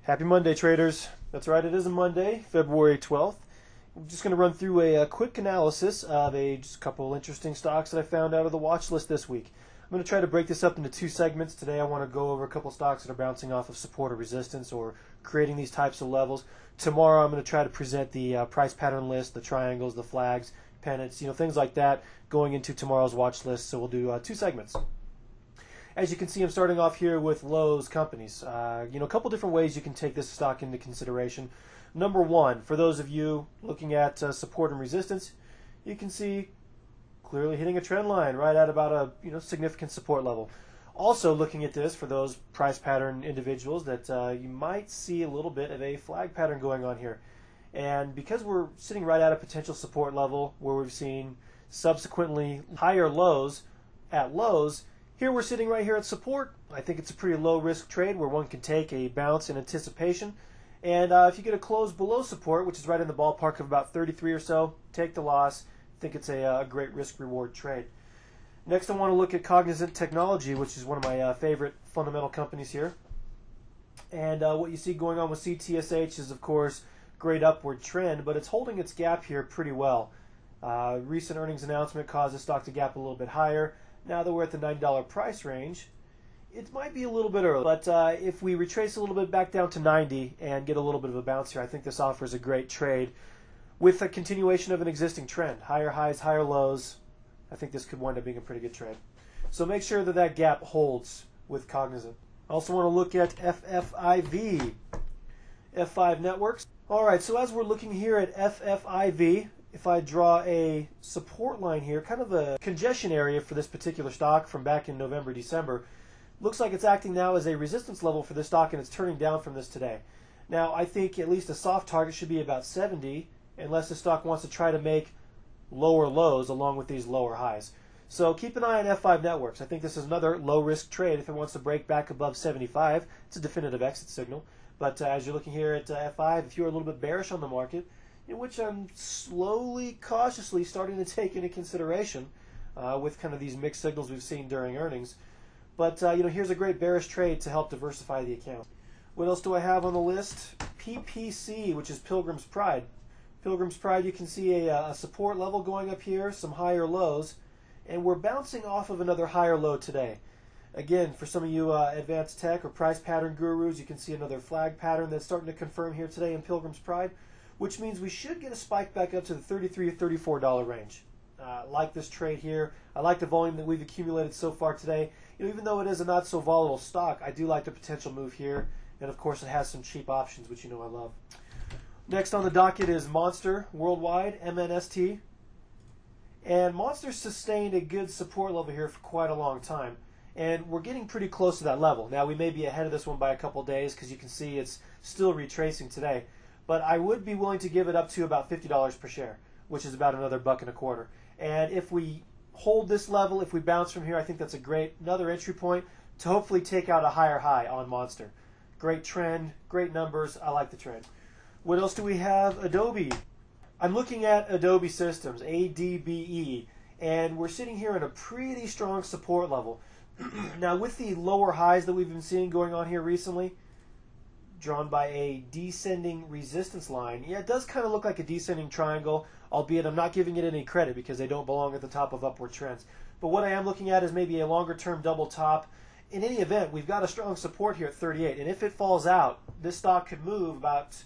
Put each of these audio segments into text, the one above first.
Happy Monday, traders. That's right, it is a Monday, February 12th. I'm just going to run through a quick analysis of just a couple interesting stocks that I found out of the watch list this week. I'm going to try to break this up into two segments. Today I want to go over a couple stocks that are bouncing off of support or resistance or creating these types of levels. Tomorrow I'm going to try to present the price pattern list, the triangles, the flags, pennants, things like that going into tomorrow's watch list. So we'll do two segments. As you can see, I'm starting off here with Lowe's companies. A couple different ways you can take this stock into consideration. Number one, for those of you looking at support and resistance, you can see clearly hitting a trend line right at about a significant support level. Also looking at this for those price pattern individuals that you might see a little bit of a flag pattern going on here. And because we're sitting right at a potential support level where we've seen subsequently higher lows at lows, here we're sitting right here at support. I think it's a pretty low risk trade where one can take a bounce in anticipation. And if you get a close below support, which is right in the ballpark of about 33 or so, take the loss. I think it's a great risk reward trade. Next I want to look at Cognizant Technology, which is one of my favorite fundamental companies here. And what you see going on with CTSH is of course great upward trend, but it's holding its gap here pretty well. Recent earnings announcement caused the stock to gap a little bit higher. Now that we're at the $90 price range, it might be a little bit early. But if we retrace a little bit back down to 90 and get a little bit of a bounce here, I think this offers a great trade with a continuation of an existing trend. Higher highs, higher lows. I think this could wind up being a pretty good trade. So make sure that that gap holds with Cognizant. I also want to look at FFIV, F5 Networks. All right, so as we're looking here at FFIV, if I draw a support line here, kind of a congestion area for this particular stock from back in November, December, looks like it's acting now as a resistance level for this stock, and it's turning down from this today. Now, I think at least a soft target should be about 70, unless the stock wants to try to make lower lows along with these lower highs. So keep an eye on F5 Networks. I think this is another low-risk trade. If it wants to break back above 75, it's a definitive exit signal. But as you're looking here at F5, if you're a little bit bearish on the market, in which I'm slowly, cautiously starting to take into consideration with kind of these mixed signals we've seen during earnings. But here's a great bearish trade to help diversify the account. What else do I have on the list? PPC, which is Pilgrim's Pride. Pilgrim's Pride, you can see a support level going up here, some higher lows, and we're bouncing off of another higher low today. Again, for some of you advanced tech or price pattern gurus, you can see another flag pattern that's starting to confirm here today in Pilgrim's Pride, which means we should get a spike back up to the $33 or $34 range. I like this trade here. I like the volume that we've accumulated so far today. Even though it is a not so volatile stock, I do like the potential move here. And of course it has some cheap options, which I love. Next on the docket is Monster Worldwide, MNST. And Monster sustained a good support level here for quite a long time. And we're getting pretty close to that level. Now we may be ahead of this one by a couple days because you can see it's still retracing today. But I would be willing to give it up to about $50 per share, which is about another $1.25. And if we hold this level, if we bounce from here, I think that's another entry point to hopefully take out a higher high on Monster. Great trend, great numbers. I like the trend. What else do we have? Adobe. I'm looking at Adobe Systems, ADBE, and we're sitting here at a pretty strong support level. Now with the lower highs that we've been seeing going on here recently, drawn by a descending resistance line. Yeah, it does kind of look like a descending triangle, albeit I'm not giving it any credit because they don't belong at the top of upward trends. But what I am looking at is maybe a longer term double top. In any event, we've got a strong support here at 38, and if it falls out, this stock could move about,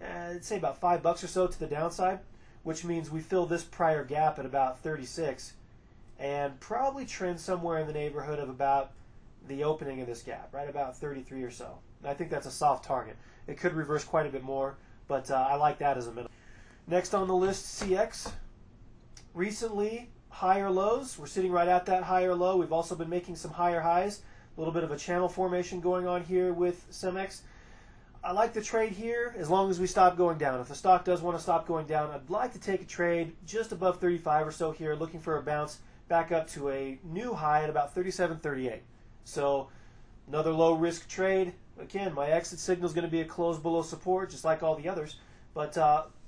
I'd say about $5 or so to the downside, which means we fill this prior gap at about 36 and probably trend somewhere in the neighborhood of about the opening of this gap, right about 33 or so. I think that's a soft target. It could reverse quite a bit more, but I like that as a minimum. Next on the list, CX. Recently, higher lows. We're sitting right at that higher low. We've also been making some higher highs. A little bit of a channel formation going on here with CEMEX. I like the trade here as long as we stop going down. If the stock does want to stop going down, I'd like to take a trade just above 35 or so here, looking for a bounce back up to a new high at about 37.38. So another low risk trade. Again, my exit signal is going to be a close below support, just like all the others. But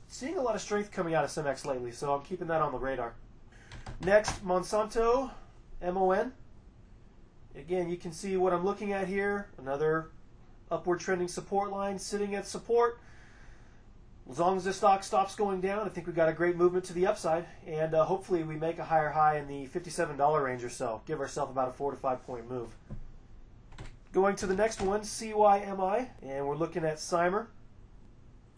seeing a lot of strength coming out of CEMEX lately, so I'm keeping that on the radar. Next, Monsanto, MON. Again, you can see what I'm looking at here. Another upward trending support line sitting at support. As long as this stock stops going down, I think we've got a great movement to the upside, and hopefully we make a higher high in the $57 range or so. Give ourselves about a 4 to 5 point move. Going to the next one, CYMI, and we're looking at Cymer.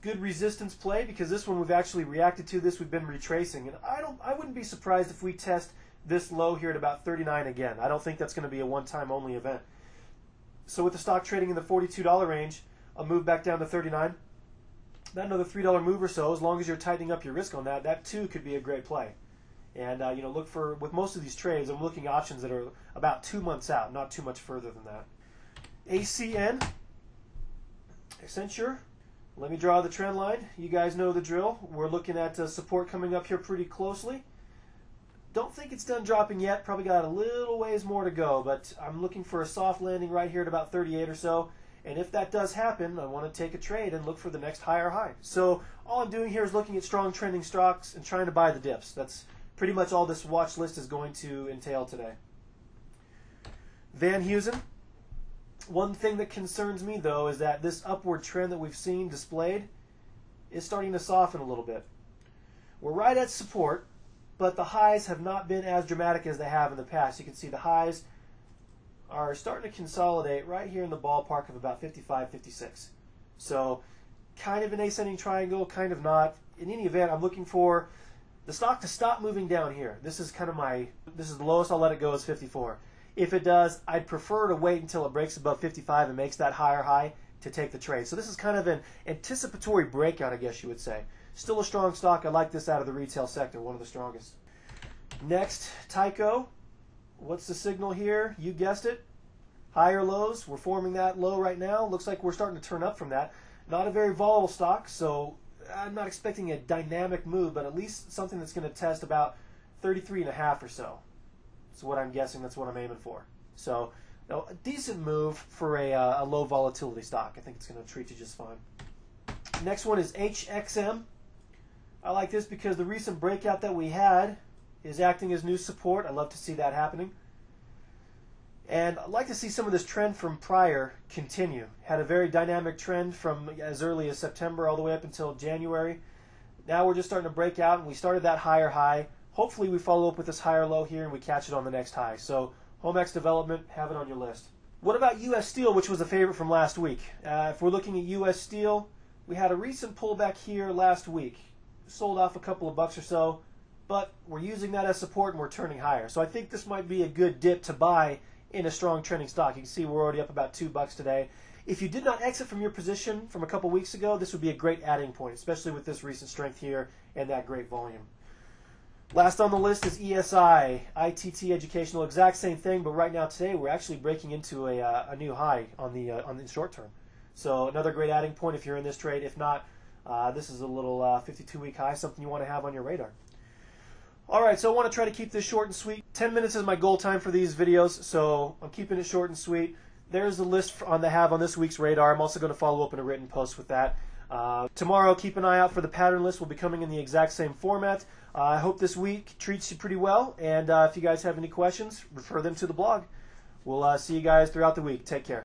Good resistance play because this one we've actually reacted to. This we've been retracing, and I wouldn't be surprised if we test this low here at about 39 again. I don't think that's going to be a one-time only event. So with the stock trading in the $42 range, a move back down to 39. About another $3 move or so. As long as you're tightening up your risk on that, that too could be a great play. And look for, with most of these trades, I'm looking at options that are about 2 months out, not too much further than that. ACN, Accenture. Let me draw the trend line. You guys know the drill. We're looking at support coming up here pretty closely. Don't think it's done dropping yet. Probably got a little ways more to go, but I'm looking for a soft landing right here at about 38 or so. And if that does happen, I want to take a trade and look for the next higher high. So all I'm doing here is looking at strong trending stocks and trying to buy the dips. That's pretty much all this watch list is going to entail today. Van Heusen. One thing that concerns me, though, is that this upward trend that we've seen displayed is starting to soften a little bit. We're right at support, but the highs have not been as dramatic as they have in the past. You can see the highs are starting to consolidate right here in the ballpark of about 55, 56. So kind of an ascending triangle, kind of not. In any event, I'm looking for the stock to stop moving down here. This is the lowest I'll let it go is 54. If it does, I'd prefer to wait until it breaks above 55 and makes that higher high to take the trade. So this is kind of an anticipatory breakout, I guess you would say. Still a strong stock. I like this out of the retail sector, one of the strongest. Next, Tyco. What's the signal here? You guessed it. Higher lows. We're forming that low right now. Looks like we're starting to turn up from that. Not a very volatile stock, so I'm not expecting a dynamic move, but at least something that's going to test about 33.5 or so. That's what I'm guessing. That's what I'm aiming for. So a decent move for a low volatility stock. I think it's going to treat you just fine. Next one is HXM. I like this because the recent breakout that we had is acting as new support. I love to see that happening. And I'd like to see some of this trend from prior continue. Had a very dynamic trend from as early as September all the way up until January. Now we're just starting to break out, and we started that higher high. Hopefully we follow up with this higher low here and we catch it on the next high. So HomeX development, have it on your list. What about U.S. Steel, which was a favorite from last week? If we're looking at U.S. Steel, we had a recent pullback here last week. Sold off a couple of bucks or so, but we're using that as support and we're turning higher. So I think this might be a good dip to buy in a strong trending stock. You can see we're already up about $2 today. If you did not exit from your position from a couple weeks ago, this would be a great adding point, especially with this recent strength here and that great volume. Last on the list is ESI, ITT Educational, exact same thing, but right now today we're actually breaking into a new high on the short term. So another great adding point if you're in this trade. If not, this is a little 52-week high, something you want to have on your radar. All right, so I want to try to keep this short and sweet. 10 minutes is my goal time for these videos, so I'm keeping it short and sweet. There's the list on this week's radar. I'm also going to follow up in a written post with that. Tomorrow, keep an eye out for the pattern list. Will be coming in the exact same format. I hope this week treats you pretty well, and if you guys have any questions, refer them to the blog. We'll see you guys throughout the week. Take care.